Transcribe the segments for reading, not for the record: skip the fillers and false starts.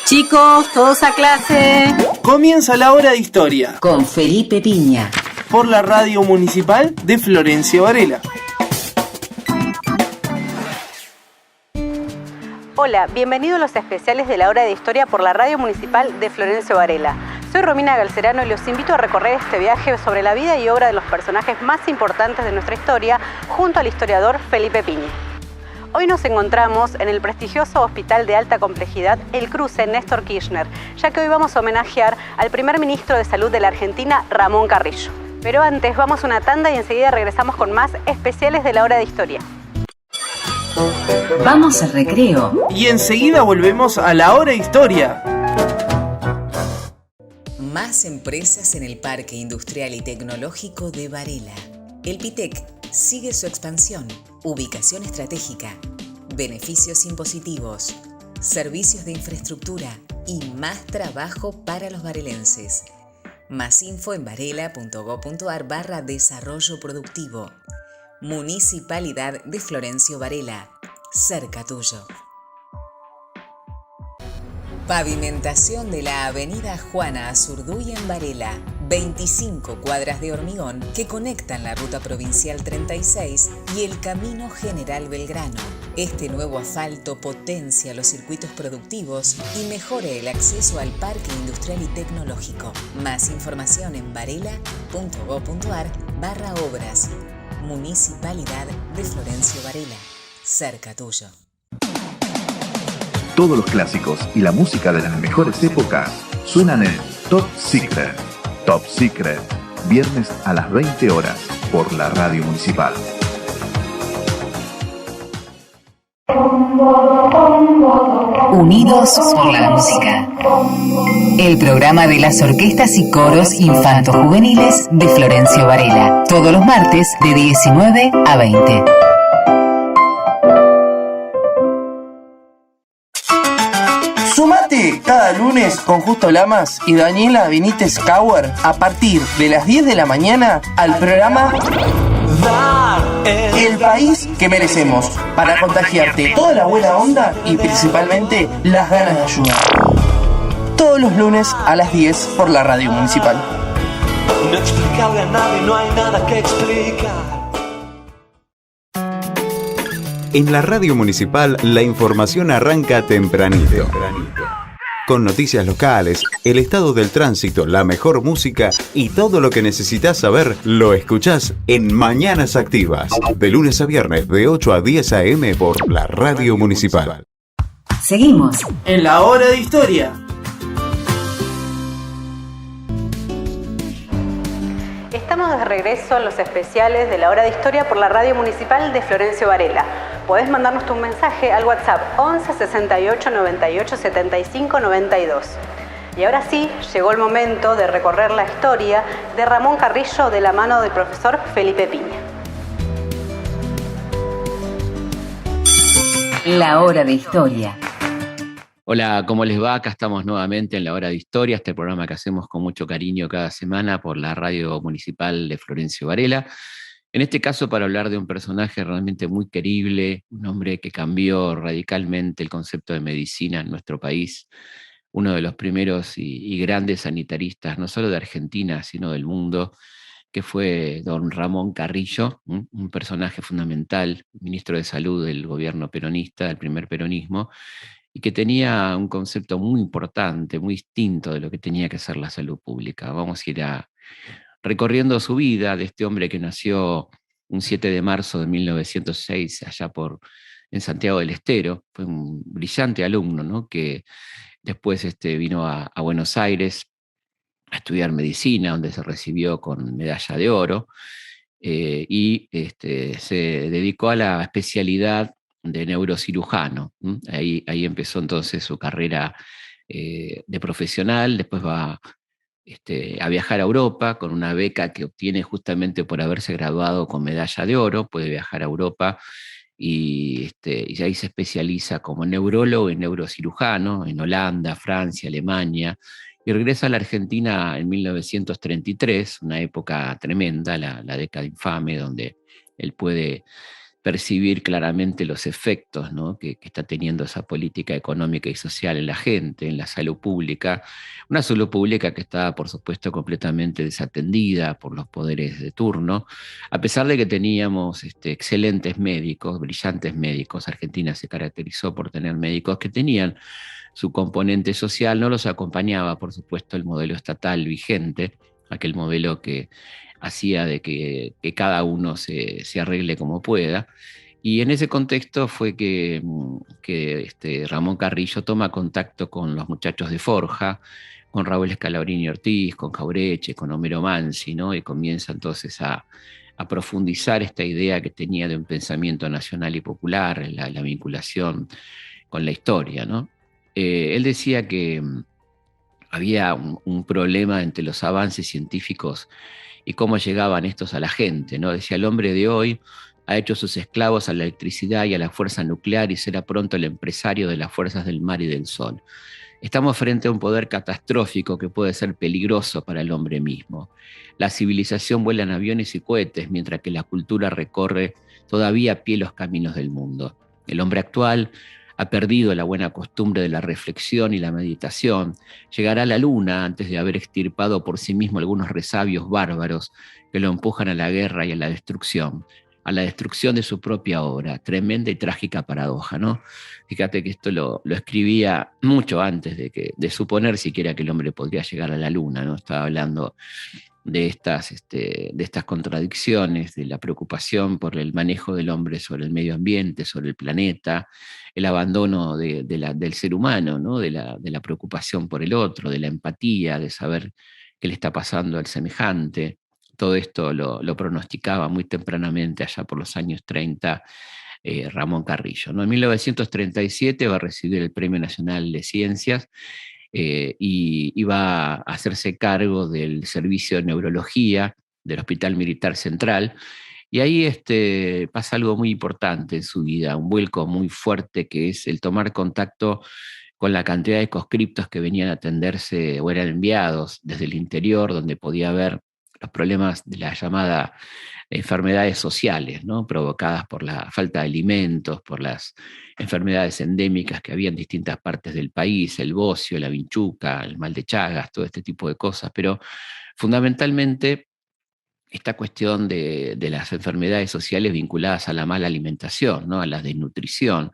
Chicos, todos a clase. Comienza la hora de historia con Felipe Piña por la Radio Municipal de Florencio Varela. Hola, bienvenidos a los especiales de la hora de historia por la Radio Municipal de Florencio Varela. Soy Romina Galcerano y los invito a recorrer este viaje sobre la vida y obra de los personajes más importantes de nuestra historia junto al historiador Felipe Piña. Hoy nos encontramos en el prestigioso Hospital de Alta Complejidad El Cruce Néstor Kirchner, ya que hoy vamos a homenajear al primer ministro de Salud de la Argentina, Ramón Carrillo. Pero antes vamos a una tanda y enseguida regresamos con más especiales de la hora de historia. Vamos al recreo. Y enseguida volvemos a la hora de historia. Más empresas en el Parque Industrial y Tecnológico de Varela. El PITEC sigue su expansión, ubicación estratégica, beneficios impositivos, servicios de infraestructura y más trabajo para los varelenses. Más info en varela.gov.ar/desarrollo productivo. Municipalidad de Florencio Varela, cerca tuyo. Pavimentación de la avenida Juana Azurduy en Varela. 25 cuadras de hormigón que conectan la ruta provincial 36 y el camino General Belgrano. Este nuevo asfalto potencia los circuitos productivos y mejora el acceso al parque industrial y tecnológico. Más información en varela.gov.ar/obras. Municipalidad de Florencio Varela, cerca tuyo. Todos los clásicos y la música de las mejores épocas suenan en Top Secret. Top Secret, viernes a las 20 horas por la Radio Municipal. Unidos por la música. El programa de las orquestas y coros infanto-juveniles de Florencio Varela. Todos los martes de 19 a 20. Sumate cada lunes con Justo Lamas y Daniela Benítez Cauer a partir de las 10 de la mañana al programa El País que Merecemos, para contagiarte toda la buena onda y principalmente las ganas de ayudar. Todos los lunes a las 10 por la Radio Municipal. No explicarle a nadie, no hay nada que explicar. En la Radio Municipal la información arranca tempranito. Con noticias locales, el estado del tránsito, la mejor música y todo lo que necesitas saber lo escuchás en Mañanas Activas. De lunes a viernes de 8 a 10 a.m. por la Radio Municipal. Seguimos en la hora de historia. Estamos de regreso en los especiales de la hora de historia por la Radio Municipal de Florencio Varela. Podés mandarnos tu mensaje al WhatsApp 11 68 98 75 92. Y ahora sí, llegó el momento de recorrer la historia de Ramón Carrillo de la mano del profesor Felipe Piña. La hora de historia. Hola, ¿cómo les va? Acá estamos nuevamente en la hora de historia, este programa que hacemos con mucho cariño cada semana por la Radio Municipal de Florencio Varela. En este caso para hablar de un personaje realmente muy querible, un hombre que cambió radicalmente el concepto de medicina en nuestro país, uno de los primeros y grandes sanitaristas, no solo de Argentina, sino del mundo, que fue don Ramón Carrillo, un personaje fundamental, ministro de Salud del gobierno peronista, del primer peronismo, y que tenía un concepto muy importante, muy distinto de lo que tenía que ser la salud pública. Vamos a ir recorriendo su vida de este hombre que nació un 7 de marzo de 1906 allá en Santiago del Estero. Fue un brillante alumno, ¿no? Que después vino a Buenos Aires a estudiar medicina, donde se recibió con medalla de oro, y se dedicó a la especialidad de neurocirujano. Ahí empezó entonces su carrera de profesional. Después va a viajar a Europa con una beca que obtiene justamente por haberse graduado con medalla de oro. Puede viajar a Europa y ahí se especializa como neurólogo y neurocirujano en Holanda, Francia, Alemania, y regresa a la Argentina en 1933, una época tremenda, la década infame, donde él puede percibir claramente los efectos, ¿no?, que está teniendo esa política económica y social en la gente, en la salud pública. Una salud pública que está, por supuesto, completamente desatendida por los poderes de turno, a pesar de que teníamos excelentes médicos, brillantes médicos. Argentina se caracterizó por tener médicos que tenían su componente social. No los acompañaba, por supuesto, el modelo estatal vigente, aquel modelo que hacía de que cada uno se arregle como pueda. Y en ese contexto fue que Ramón Carrillo toma contacto con los muchachos de Forja, con Raúl Scalabrini Ortiz, con Jaureche, con Homero Mansi, ¿no? Y comienza entonces a profundizar esta idea que tenía de un pensamiento nacional y popular, la vinculación con la historia, ¿no? Él decía que había un problema entre los avances científicos y cómo llegaban estos a la gente, ¿no? Decía, el hombre de hoy ha hecho sus esclavos a la electricidad y a la fuerza nuclear y será pronto el empresario de las fuerzas del mar y del sol. Estamos frente a un poder catastrófico que puede ser peligroso para el hombre mismo. La civilización vuela en aviones y cohetes, mientras que la cultura recorre todavía a pie los caminos del mundo. El hombre actual ha perdido la buena costumbre de la reflexión y la meditación. Llegará a la luna antes de haber extirpado por sí mismo algunos resabios bárbaros que lo empujan a la guerra y a la destrucción de su propia obra. Tremenda y trágica paradoja, ¿no? Fíjate que esto lo escribía mucho antes de suponer siquiera que el hombre podría llegar a la luna, ¿no? Estaba hablando de estas contradicciones, de la preocupación por el manejo del hombre sobre el medio ambiente, sobre el planeta, el abandono del ser humano, ¿no? de la preocupación por el otro, de la empatía, de saber qué le está pasando al semejante. Todo esto lo pronosticaba muy tempranamente, allá por los años 30, Ramón Carrillo, ¿no? En 1937 va a recibir el Premio Nacional de Ciencias, y va a hacerse cargo del servicio de neurología del Hospital Militar Central. Y ahí pasa algo muy importante en su vida, un vuelco muy fuerte, que es el tomar contacto con la cantidad de conscriptos que venían a atenderse o eran enviados desde el interior, donde podía haber los problemas de la llamada enfermedades sociales, ¿no?, provocadas por la falta de alimentos, por las enfermedades endémicas que había en distintas partes del país, el bocio, la vinchuca, el mal de Chagas, todo este tipo de cosas. Pero fundamentalmente esta cuestión de las enfermedades sociales vinculadas a la mala alimentación, ¿no?, a la desnutrición,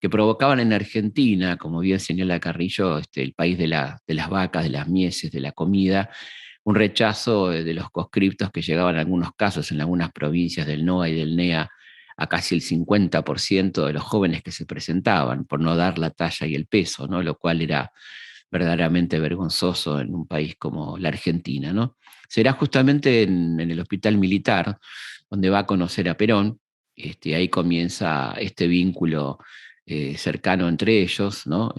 que provocaban en Argentina, como bien señala Carrillo, el país de las vacas, de las mieses, de la comida, un rechazo de los conscriptos que llegaban en algunos casos en algunas provincias del NOA y del NEA a casi el 50% de los jóvenes que se presentaban por no dar la talla y el peso, ¿no?, lo cual era verdaderamente vergonzoso en un país como la Argentina, ¿no? Será justamente en el Hospital Militar donde va a conocer a Perón. Ahí comienza este vínculo cercano entre ellos, ¿no?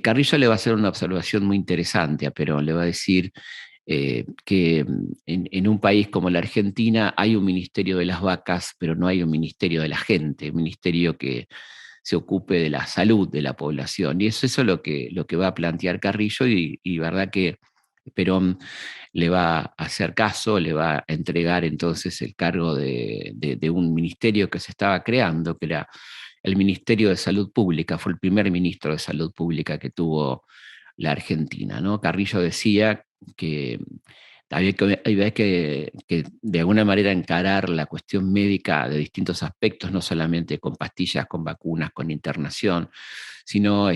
Carrillo le va a hacer una observación muy interesante a Perón. Le va a decir que en un país como la Argentina hay un ministerio de las vacas, pero no hay un ministerio de la gente, un ministerio que se ocupe de la salud de la población. Y es eso lo que va a plantear Carrillo, y verdad que Perón le va a hacer caso, le va a entregar entonces el cargo de un ministerio que se estaba creando, que era el Ministerio de Salud Pública. Fue el primer ministro de Salud Pública que tuvo la Argentina, ¿no? Carrillo decía que había que de alguna manera encarar la cuestión médica de distintos aspectos, no solamente con pastillas, con vacunas, con internación, sino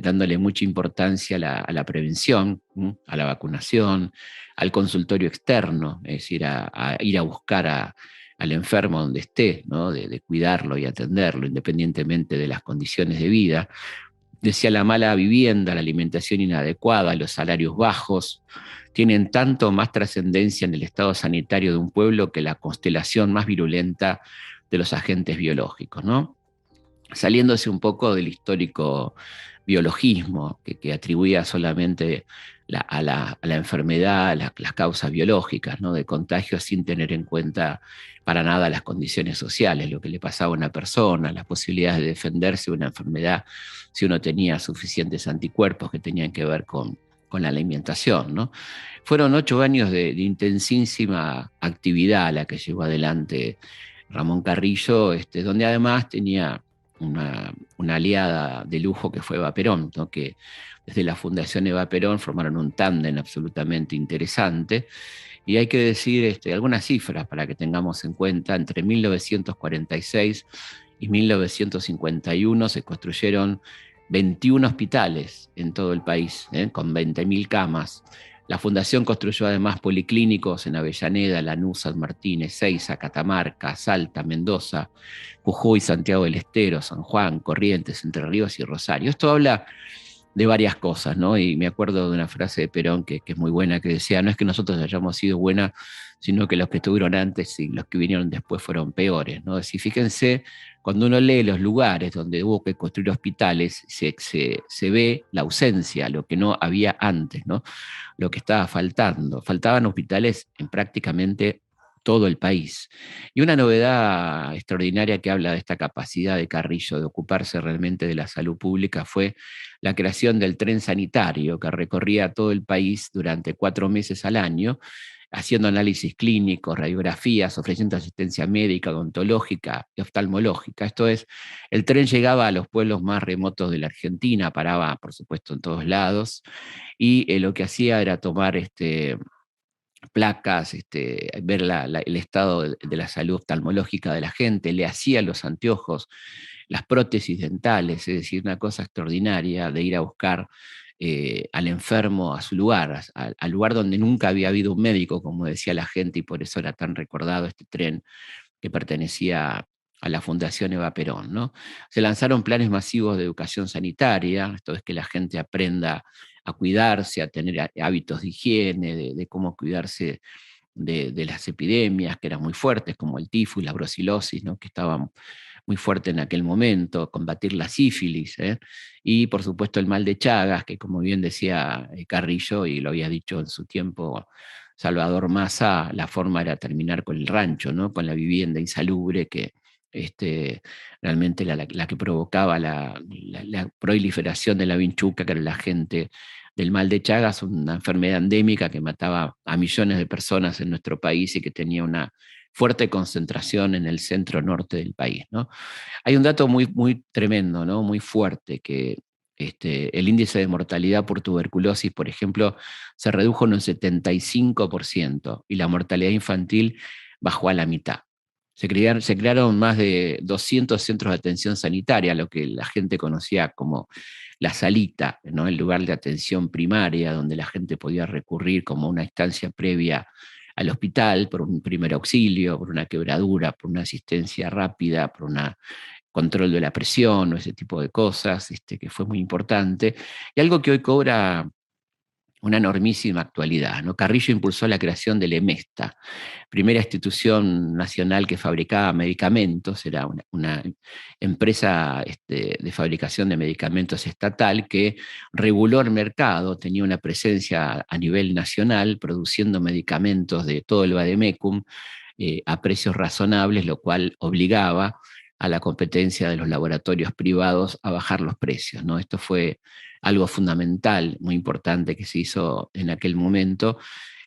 dándole mucha importancia a la prevención, a la vacunación, al consultorio externo, es decir, a ir a buscar al enfermo donde esté, ¿no?, de cuidarlo y atenderlo, independientemente de las condiciones de vida. Decía, la mala vivienda, la alimentación inadecuada, los salarios bajos, tienen tanto más trascendencia en el estado sanitario de un pueblo que la constelación más virulenta de los agentes biológicos, ¿no? Saliéndose un poco del histórico biologismo que atribuía solamente a la enfermedad, las causas biológicas, ¿no?, de contagio, sin tener en cuenta para nada las condiciones sociales, lo que le pasaba a una persona, las posibilidades de defenderse de una enfermedad, si uno tenía suficientes anticuerpos que tenían que ver con la alimentación, ¿no? Fueron 8 años de intensísima actividad la que llevó adelante Ramón Carrillo, donde además tenía una aliada de lujo que fue Eva Perón, ¿no? Que desde la Fundación Eva Perón formaron un tándem absolutamente interesante. Y hay que decir algunas cifras para que tengamos en cuenta. Entre 1946 y 1951 se construyeron 21 hospitales en todo el país, con 20.000 camas. La Fundación construyó además policlínicos en Avellaneda, Lanús, San Martín, Ezeiza, Catamarca, Salta, Mendoza, Jujuy, Santiago del Estero, San Juan, Corrientes, Entre Ríos y Rosario. Esto habla de varias cosas, ¿no? Y me acuerdo de una frase de Perón que es muy buena, que decía: no es que nosotros hayamos sido buenas, sino que los que estuvieron antes y los que vinieron después fueron peores, ¿no? Es decir, fíjense, cuando uno lee los lugares donde hubo que construir hospitales, se ve la ausencia, lo que no había antes, ¿no? Lo que estaba faltando. Faltaban hospitales en prácticamente todo el país. Y una novedad extraordinaria que habla de esta capacidad de Carrillo de ocuparse realmente de la salud pública fue la creación del tren sanitario, que recorría todo el país durante 4 meses al año, haciendo análisis clínicos, radiografías, ofreciendo asistencia médica, odontológica y oftalmológica. Esto es, el tren llegaba a los pueblos más remotos de la Argentina, paraba, por supuesto, en todos lados, y lo que hacía era tomar placas, ver el estado de la salud oftalmológica de la gente, le hacía los anteojos, las prótesis dentales, es decir, una cosa extraordinaria de ir a buscar al enfermo a su lugar, al lugar donde nunca había habido un médico, como decía la gente, y por eso era tan recordado este tren que pertenecía a la Fundación Eva Perón, ¿no? Se lanzaron planes masivos de educación sanitaria, esto es que la gente aprenda a cuidarse, a tener hábitos de higiene, de cómo cuidarse de las epidemias que eran muy fuertes, como el tifus, la brucelosis, ¿no? Que estaban muy fuerte en aquel momento, combatir la sífilis, y por supuesto el mal de Chagas, que como bien decía Carrillo, y lo había dicho en su tiempo Salvador Massa, la forma era terminar con el rancho, ¿no? Con la vivienda insalubre que realmente la que provocaba la proliferación de la vinchuca, que era la gente del mal de Chagas, una enfermedad endémica que mataba a millones de personas en nuestro país y que tenía una fuerte concentración en el centro norte del país, ¿no? Hay un dato muy, muy tremendo, ¿no? Muy fuerte, que el índice de mortalidad por tuberculosis, por ejemplo, se redujo en un 75% y la mortalidad infantil bajó a la mitad. Se crearon más de 200 centros de atención sanitaria, lo que la gente conocía como la salita, ¿no? El lugar de atención primaria, donde la gente podía recurrir como una instancia previa al hospital por un primer auxilio, por una quebradura, por una asistencia rápida, por un control de la presión o ese tipo de cosas, que fue muy importante. Y algo que hoy cobra una enormísima actualidad, ¿no? Carrillo impulsó la creación del EMESTA, primera institución nacional que fabricaba medicamentos, era una empresa de fabricación de medicamentos estatal que reguló el mercado, tenía una presencia a nivel nacional, produciendo medicamentos de todo el vademecum a precios razonables, lo cual obligaba a la competencia de los laboratorios privados a bajar los precios, ¿no? Esto fue algo fundamental, muy importante que se hizo en aquel momento,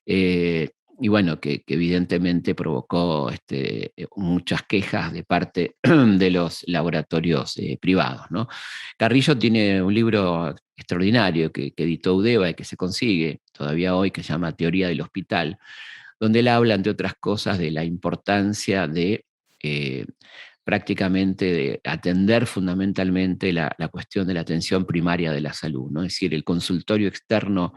y bueno, que evidentemente provocó muchas quejas de parte de los laboratorios privados, ¿no? Carrillo tiene un libro extraordinario que editó Udeva y que se consigue todavía hoy, que se llama Teoría del Hospital, donde él habla, entre otras cosas, de la importancia de prácticamente de atender fundamentalmente la cuestión de la atención primaria de la salud, ¿no? Es decir, el consultorio externo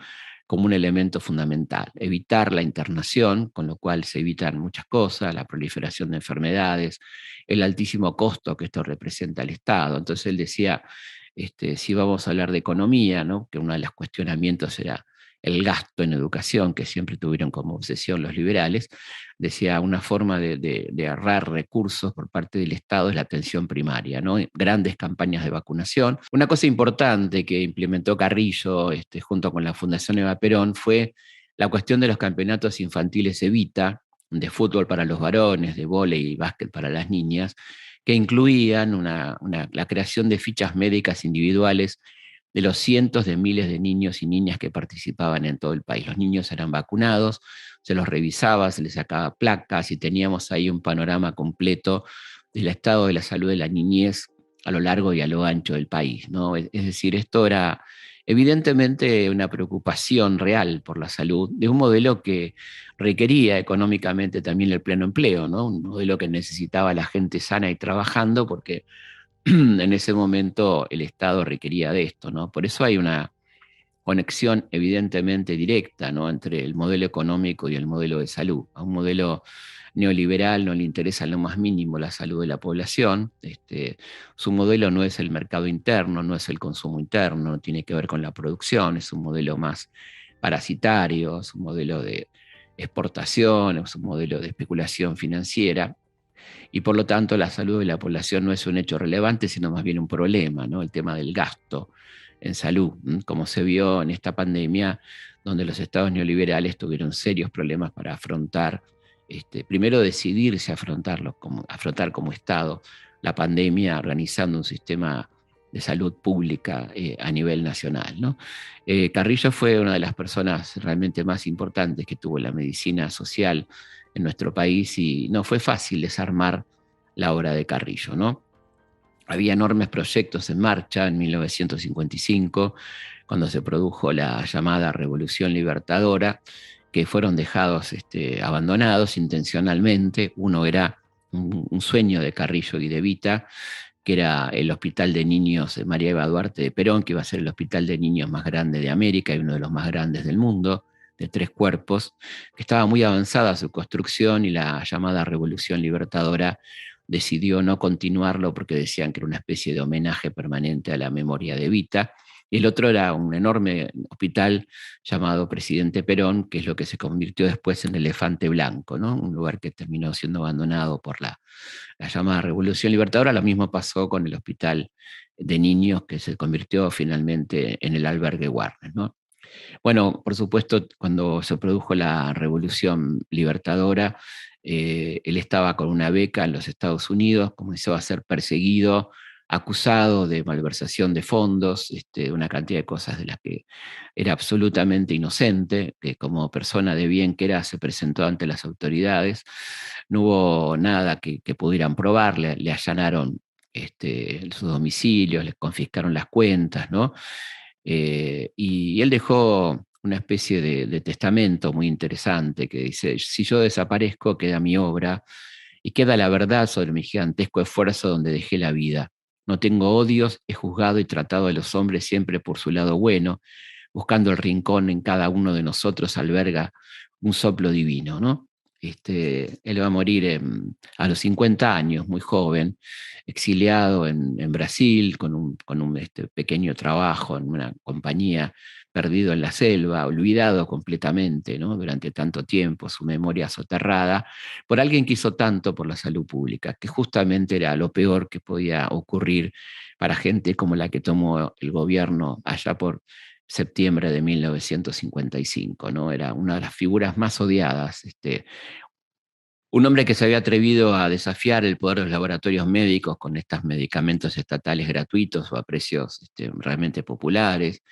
como un elemento fundamental, evitar la internación, con lo cual se evitan muchas cosas, la proliferación de enfermedades, el altísimo costo que esto representa al Estado. Entonces él decía, si vamos a hablar de economía, ¿no? Que uno de los cuestionamientos era el gasto en educación, que siempre tuvieron como obsesión los liberales, decía una forma de ahorrar recursos por parte del Estado es la atención primaria, ¿no? Grandes campañas de vacunación. Una cosa importante que implementó Carrillo junto con la Fundación Eva Perón fue la cuestión de los campeonatos infantiles Evita, de fútbol para los varones, de vóley y básquet para las niñas, que incluían la creación de fichas médicas individuales de los cientos de miles de niños y niñas que participaban en todo el país. Los niños eran vacunados, se los revisaba, se les sacaba placas y teníamos ahí un panorama completo del estado de la salud de la niñez a lo largo y a lo ancho del país, ¿no? Es decir, esto era evidentemente una preocupación real por la salud de un modelo que requería económicamente también el pleno empleo, ¿no? Un modelo que necesitaba a la gente sana y trabajando porque en ese momento el Estado requería de esto, ¿no? Por eso hay una conexión evidentemente directa, ¿no?, entre el modelo económico y el modelo de salud. A un modelo neoliberal no le interesa en lo más mínimo la salud de la población. Su modelo no es el mercado interno, no es el consumo interno, no tiene que ver con la producción, es un modelo más parasitario, es un modelo de exportación, es un modelo de especulación financiera. Y por lo tanto la salud de la población no es un hecho relevante, sino más bien un problema, ¿no? El tema del gasto en salud, como se vio en esta pandemia, donde los estados neoliberales tuvieron serios problemas para afrontar, primero decidirse a afrontar como Estado la pandemia, organizando un sistema de salud pública a nivel nacional, ¿no? Carrillo fue una de las personas realmente más importantes que tuvo la medicina social en nuestro país y no fue fácil desarmar la obra de Carrillo, ¿no? Había enormes proyectos en marcha en 1955, cuando se produjo la llamada Revolución Libertadora, que fueron dejados abandonados intencionalmente. Uno era un sueño de Carrillo y de Evita, que era el Hospital de Niños de María Eva Duarte de Perón, que iba a ser el hospital de niños más grande de América y uno de los más grandes del mundo, de 3 cuerpos, que estaba muy avanzada su construcción y la llamada Revolución Libertadora decidió no continuarlo porque decían que era una especie de homenaje permanente a la memoria de Evita. Y el otro era un enorme hospital llamado Presidente Perón, que es lo que se convirtió después en Elefante Blanco, ¿no? Un lugar que terminó siendo abandonado por la llamada Revolución Libertadora. Lo mismo pasó con el hospital de niños, que se convirtió finalmente en el albergue Warner, ¿no? Bueno, por supuesto, cuando se produjo la Revolución Libertadora, él estaba con una beca en los Estados Unidos, comenzó a ser perseguido, acusado de malversación de fondos, una cantidad de cosas de las que era absolutamente inocente, que como persona de bien que era se presentó ante las autoridades, no hubo nada que pudieran probar, le allanaron su domicilio, le confiscaron las cuentas, ¿no? Y él dejó una especie de testamento muy interesante que dice: si yo desaparezco, queda mi obra y queda la verdad sobre mi gigantesco esfuerzo donde dejé la vida. No tengo odios, he juzgado y tratado a los hombres siempre por su lado bueno, buscando el rincón en cada uno de nosotros alberga un soplo divino, ¿no? Él va a morir a los 50 años, muy joven, exiliado en Brasil, con un pequeño trabajo en una compañía, perdido en la selva, olvidado completamente, ¿no?, durante tanto tiempo, su memoria soterrada, por alguien que hizo tanto por la salud pública, que justamente era lo peor que podía ocurrir para gente como la que tomó el gobierno allá por septiembre de 1955, ¿no? Era una de las figuras más odiadas, un hombre que se había atrevido a desafiar el poder de los laboratorios médicos con estos medicamentos estatales gratuitos o a precios realmente populares,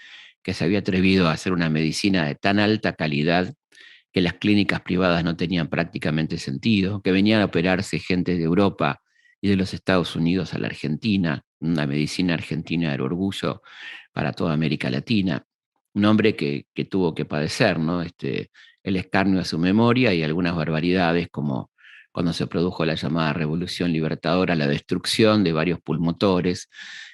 que se había atrevido a hacer una medicina de tan alta calidad que las clínicas privadas no tenían prácticamente sentido, que venían a operarse gente de Europa y de los Estados Unidos a la Argentina. Una medicina argentina era orgullo para toda América Latina. Un hombre que tuvo que padecer, ¿no?, el escarnio a su memoria y algunas barbaridades, como cuando se produjo la llamada Revolución Libertadora, la destrucción de varios pulmotores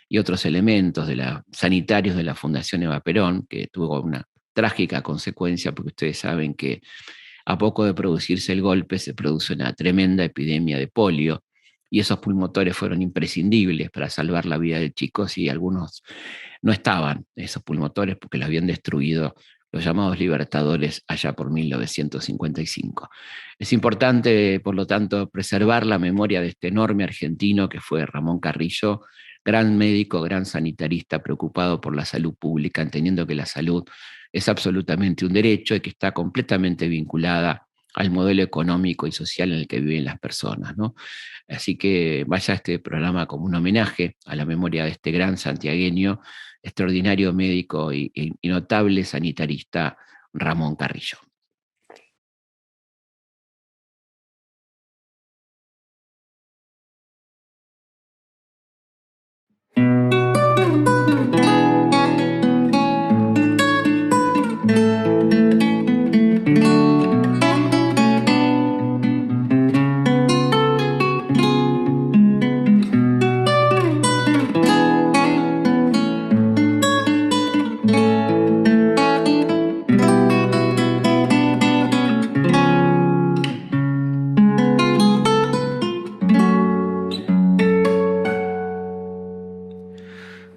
y otros elementos sanitarios de la Fundación Eva Perón, que tuvo una trágica consecuencia, porque ustedes saben que a poco de producirse el golpe se produce una tremenda epidemia de polio, y esos pulmotores fueron imprescindibles para salvar la vida de chicos, y algunos no estaban, esos pulmotores, porque los habían destruido los llamados libertadores allá por 1955. Es importante, por lo tanto, preservar la memoria de este enorme argentino que fue Ramón Carrillo, gran médico, gran sanitarista, preocupado por la salud pública, entendiendo que la salud es absolutamente un derecho y que está completamente vinculada al modelo económico y social en el que viven las personas, ¿no? Así que vaya este programa como un homenaje a la memoria de este gran santiagueño, extraordinario médico y notable sanitarista Ramón Carrillo.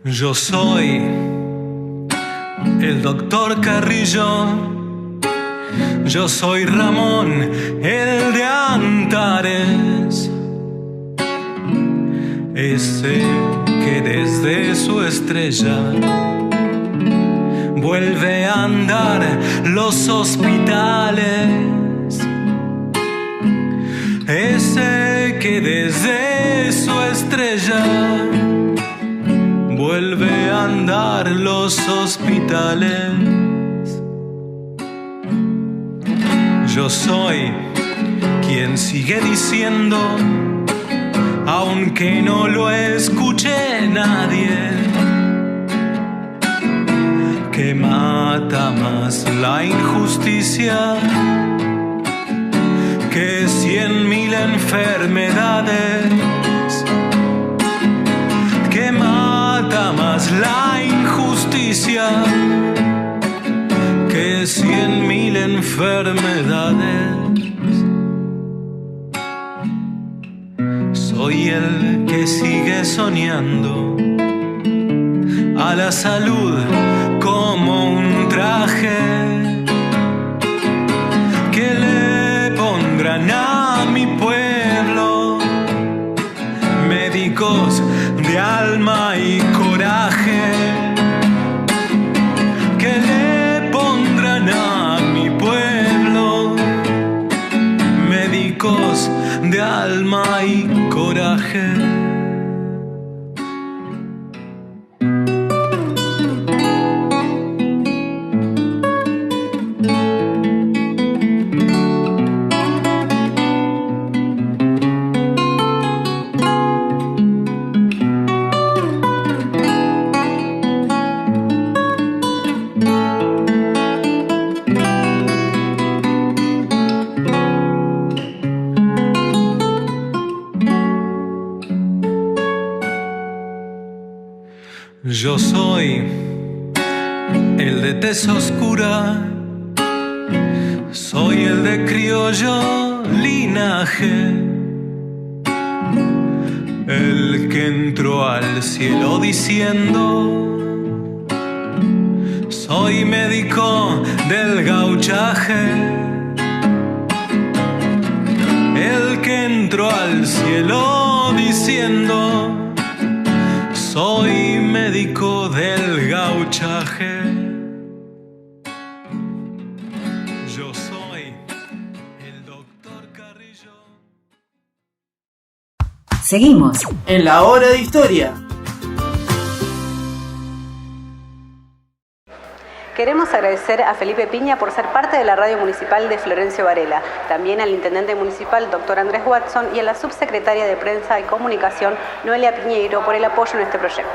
Yo soy el doctor Carrillo, yo soy Ramón, el de Antares, ese que desde su estrella vuelve a andar los hospitales, ese que desde su estrella vuelve a andar los hospitales. Yo soy quien sigue diciendo, aunque no lo escuche nadie, que mata más la injusticia que 100.000 enfermedades, que mata más la injusticia que 100.000 enfermedades. Soy el que sigue soñando a la salud como un traje que le pondrán a mi pueblo médicos de alma y coraje, que le pondrán a mi pueblo médicos de alma y coraje. Yo soy el de tez oscura, soy el de criollo linaje, el que entró al cielo diciendo, soy médico del gauchaje, el que entró al cielo diciendo, soy médico del gauchaje. Yo soy el doctor Carrillo. Seguimos en la hora de historia. Queremos agradecer a Felipe Piña por ser parte de la radio municipal de Florencio Varela, también al intendente municipal, doctor Andrés Watson, y a la subsecretaria de Prensa y Comunicación, Noelia Piñeiro, por el apoyo en este proyecto.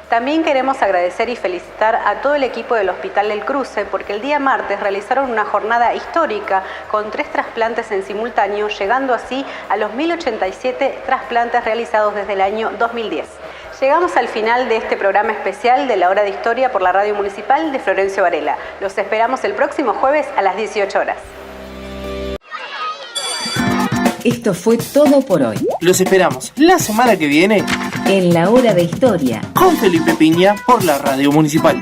También queremos agradecer y felicitar a todo el equipo del Hospital del Cruce, porque el día martes realizaron una jornada histórica con 3 trasplantes en simultáneo, llegando así a los 1087 trasplantes realizados desde el año 2010. Llegamos al final de este programa especial de la Hora de Historia por la Radio Municipal de Florencio Varela. Los esperamos el próximo jueves a las 18 horas. Esto fue todo por hoy. Los esperamos la semana que viene en la Hora de Historia con Felipe Piña por la Radio Municipal.